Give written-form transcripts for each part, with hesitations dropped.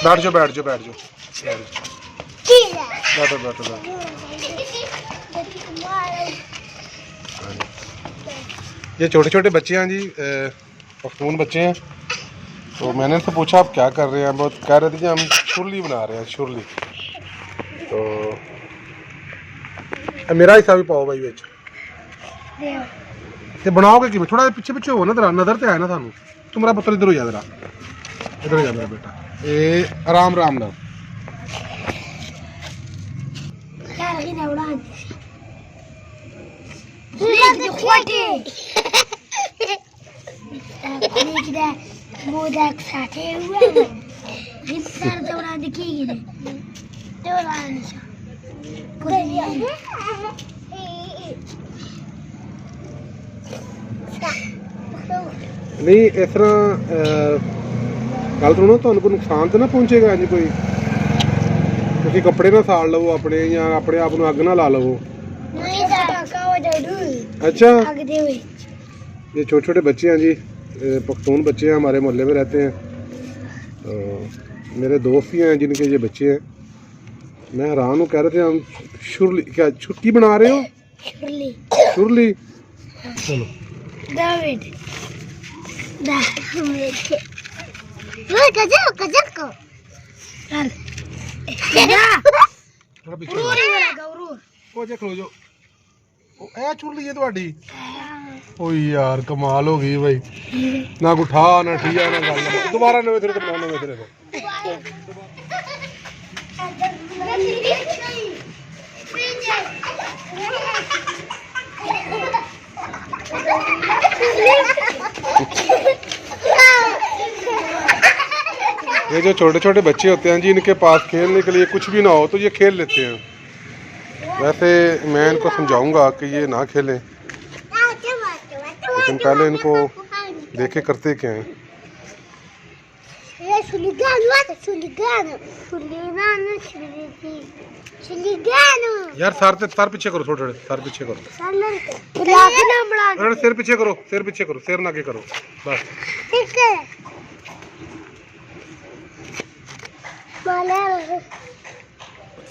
बैठ जाओ बैठ जाओ बैठ जाओ बैठो बैठो बैठो। ये छोटे छोटे बच्चे हैं जी, पख्तून बच्चे हैं। तो मैंने इनसे पूछा आप क्या कर रहे हैं, बहुत कह रहे थे कि हम शुरली बना रहे हैं, शुरली। तो मेरा हिस्सा भी पाओ भाई बिच ते बनाओगे कि थोड़ा पीछे पीछे हो ना, तेरा नजर ते आए ना थानू। तुम्हारा पुत्र इधर हो जा, जरा इधर हो जा मेरा बेटा। ये आराम आराम ना नहीं इस तरह गल सुनो, तो नुकसान तो ना पहुंचेगा जी कोई? तुम कपड़े ना साड़ लवो अपने, या अपने आप अग ना ला लवो। अच्छा, ये छोटे छोटे बच्चे हैं जी, पख्तून बच्चे हैं, हमारे मोहल्ले में रहते हैं। तो मेरे दोस्त ही हैं जिनके ये बच्चे हैं। मैं हैरान हूँ, कह रहे थे हम शुरली, क्या छुट्टी बना रहे हो? Surely surely. चलो चुरली है तुहाडी? ओ यार कमाल हो गई भाई, ना गुठा ना ठिया ना गल। दोबारा नवे सिरे बनाओ, नवे सिरे से। ये जो छोटे छोटे बच्चे होते हैं जी, इनके पास खेलने के लिए कुछ भी ना हो तो ये खेल लेते हैं। वैसे मैं इनको समझाऊंगा कि ये ना खेलें, लेकिन पहले इनको देखे करते क्या हैं। यार सर पीछे करो, थोड़े सर पीछे करो, सिर पीछे करो, सिर पीछे करो, सिर ना के करो बस।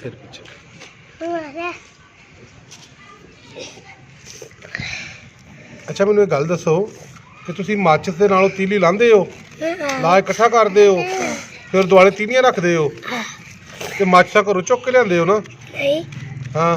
सिर पीछे। अच्छा मैनू एक गल दसो कि तुसी माचिस दे नालों तीली लांदे हो, ला इकट्ठा करदे हो, फिर दुआले तीलियां रखदे हो ते माचिसा घरों चुक के लिआंदे हो ना? हाँ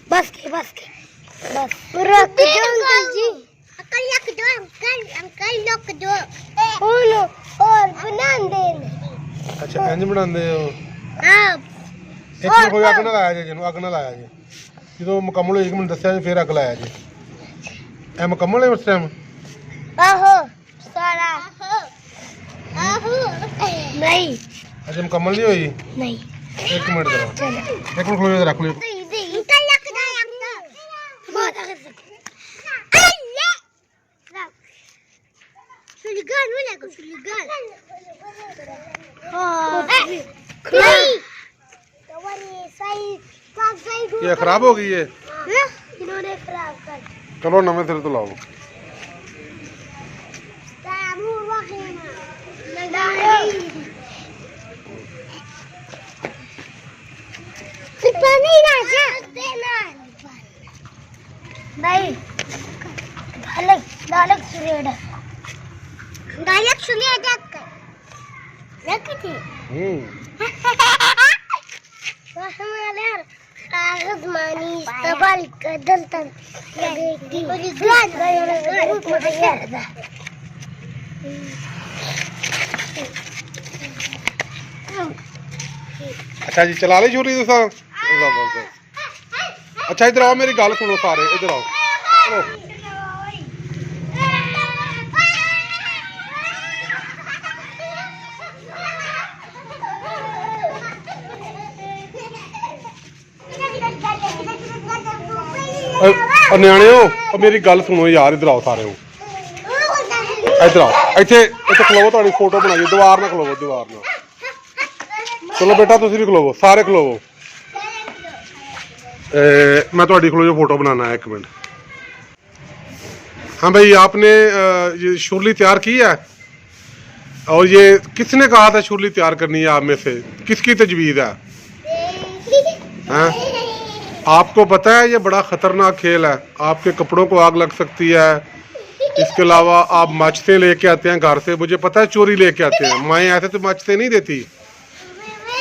बस के बस रख दो अंकल जी, अंकल रख दो और बना दे। अच्छा इंज बनांदे हो? हां एक कोई अग ना लाया जी, जिन्हों अग ना लाया जी, जो मुकम्मल होएगी मैंने दस्या जी, फिर अग लाया जी। ए मुकम्मल है उस टाइम? आहो सारा आहो नहीं। अच्छा मुकम्मल नहीं हुई? नहीं। एक मिनट जरा, एक मिनट खलो, रख लो। ये खराब हो गई है, इन्होंने खराब कर। चलो नवे सिरे तो लाओ। नहीं डालक सुरेड़ा डालक सुरेड़ा कर रखती कागज मानी तबल कदल तन लगेगी गान अच्छा जी चला ले छुरी तुसा। अच्छा इधर आओ, मेरी गल सुनो सारे, इधर आओ। चलो और न्याणे हो और मेरी गल सुनो यार, इधर आओ सारे हो, इधर आओ, इतने इतने खलोवो, थोड़ी फोटो बनाइए, दीवार ना खलोवो, दीवार ना। चलो बेटा तुम भी खलोवो, सारे खलोवो, मैं थोड़ी खलो जो फोटो बनाना है, एक मिनट। हाँ भाई, आपने ये शुरली तैयार की है, और ये किसने कहा था शुरली तैयार करनी है आप में से, किसकी तजवीज़ है? हाँ? आपको पता है ये बड़ा ख़तरनाक खेल है, आपके कपड़ों को आग लग सकती है। इसके अलावा आप माचते लेके आते हैं घर से, मुझे पता है चोरी लेके आते हैं, माएँ ऐसे तो माचते नहीं देती।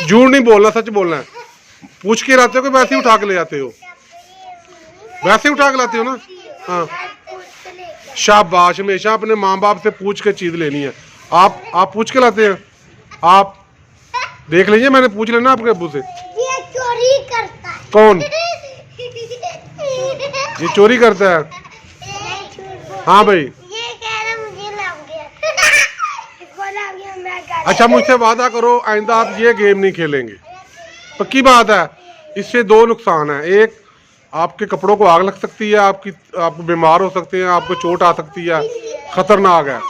झूठ नहीं बोलना, सच बोलना है। पूछ के लाते हो कि वैसे ही उठा के ले जाते हो? वैसे ही उठा के लाते हो ना? हाँ, शाबाश। हमेशा अपने माँ बाप से पूछ के चीज़ लेनी है। आप पूछ के लाते हैं? आप देख लीजिए, मैंने पूछ लेना आपके अब्बू से। ये चोरी करता है। कौन? ये चोरी करता है? हाँ भाई। ये कह रहा मुझे लग गया। इसको लग गया, मैं कर। अच्छा, मुझसे वादा करो आइंदा आप ये गेम नहीं खेलेंगे, पक्की बात है। इससे दो नुकसान है, एक आपके कपड़ों को आग लग सकती है, आप बीमार हो सकते हैं, आपको चोट आ सकती है, खतरनाक है।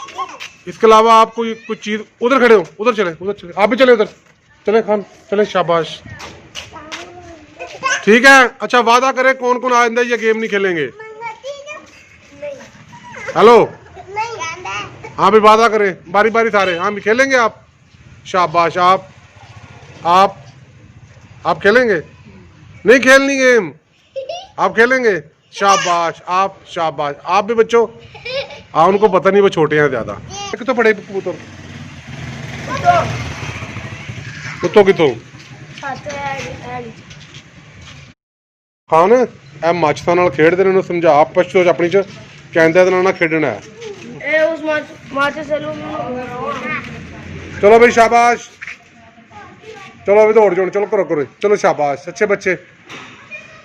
इसके अलावा आप कोई कुछ चीज़, उधर खड़े हो, उधर चले, आप भी चले उधर, चले खान, चले, शाबाश, ठीक है। अच्छा, वादा करें कौन कौन आइंदा ये गेम नहीं खेलेंगे? हेलो, हाँ भी वादा करें, बारी बारी सारे, हाँ भी खेलेंगे आप? शाबाश। आप खेलेंगे? नहीं खेलनी गेम, आप खेलेंगे? शाबाश, शाबाश। आप भी बच्चों, हाँ, उनको पता नहीं, वो छोटे हैं ज़्यादा। कितों पड़े कबूतर? कुत्तों कितों खान ए माचता नाल खेडदे ने, उन्हें समझा पछतो अपनी च कहंदे इहदे नाल ना खेडना है। चलो भाई, शाबाश। चलो अभी दौड़ जाओ, चलो करो करो, चलो शाबाश, अच्छे बच्चे।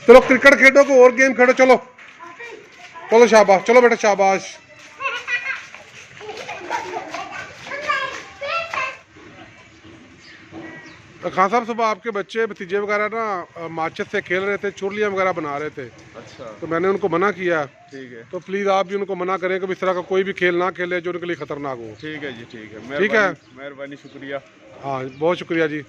चलो क्रिकेट खेडो, कोई और गेम खेडो, चलो चलो शाबाश, चलो बेटा शाबाश। खान साहब, सुबह आपके बच्चे भतीजे वगैरह ना माचिस से खेल रहे थे, चुरलियाँ वगैरह बना रहे थे। अच्छा। तो मैंने उनको मना किया। ठीक है। तो प्लीज़ आप भी उनको मना करें कि इस तरह का कोई भी खेल ना खेले जो उनके लिए खतरनाक हो। ठीक है जी, ठीक है, ठीक है, मेहरबानी, शुक्रिया। हाँ, बहुत शुक्रिया जी।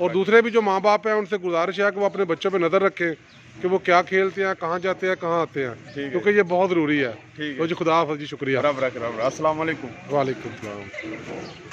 और दूसरे भी जो माँ बाप हैं उनसे गुजारिश है कि वो अपने बच्चों पर नज़र रखें कि वो क्या खेलते हैं, कहाँ जाते हैं, कहाँ आते हैं, क्योंकि ये बहुत ज़रूरी है। ठीक है जी, खुदा हाफ़िज़ जी, शुक्रिया। अस्सलाम वालेकुम। वालेकुम सलाम।